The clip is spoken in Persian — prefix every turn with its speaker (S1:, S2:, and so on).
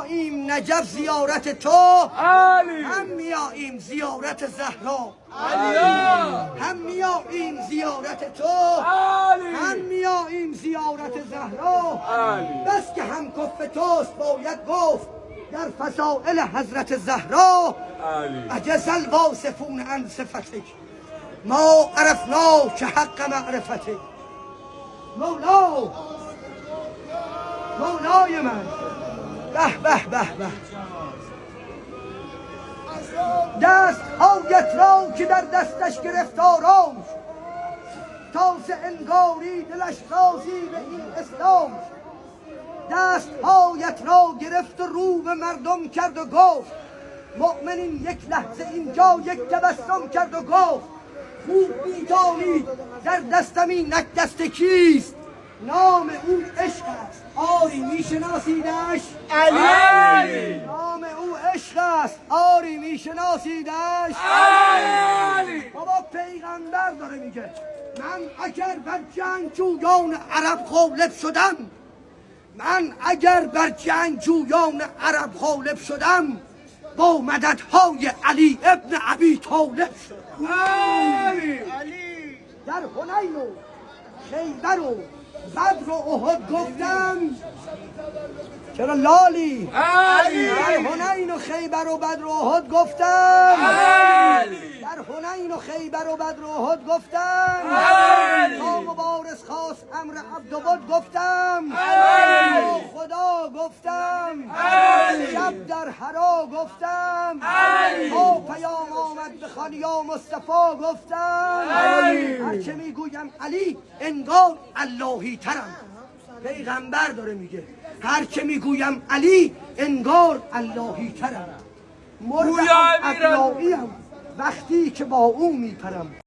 S1: میاییم نجف زیارت تو، هم میاییم زیارت زهرا، هم میاییم زیارت تو، هم میاییم زیارت زهرا. بس که هم کف توست باید گفت در فضائل حضرت زهرا. عجز الواصفون عن صفتک ما عرفنا که حق معرفتک. مولای من، به به به به. دست هایت را که در دستش گرفتاراش، تا ز انگاری دلش راضی به این اسلام. دست هایت را گرفت و رو به مردم کرد و گفت مؤمنین یک لحظه اینجا یک تبسم کرد و گفت خوب می‌دانید در دستم اینک دست کیست؟ نام او عشق است. آری میشناسیدش؟
S2: علی.
S1: نام او عشق است. آری میشناسیدش؟
S2: علی.
S1: بابا پیغمبر داره میگه من اگر بر جنگجویان عرب غالب شدم، من اگر بر جنگجویان عرب غالب شدم، با مددهای علی ابن ابی طالب شدم.
S2: علی.
S1: در حنین و خیبر و بدر و احد گفتم. چرا لالی؟
S2: علی.
S1: در حنین و خیبر و بدر و احد گفتم.
S2: علی.
S1: در حنین و خیبر و بدر و احد گفتم. تا مبارز خواست امر عبد و بد گفتم. با خدا گفتم. شب در حرا گفتم. تا پیام آمد بخوان یا مصطفی گفتم. هرچه میگویم علی انگار اللهی ترم. پیغمبر داره میگه هرچه میگویم علی انگار اللهی ترم. مرد ابناییم وقتی که با او میپرم.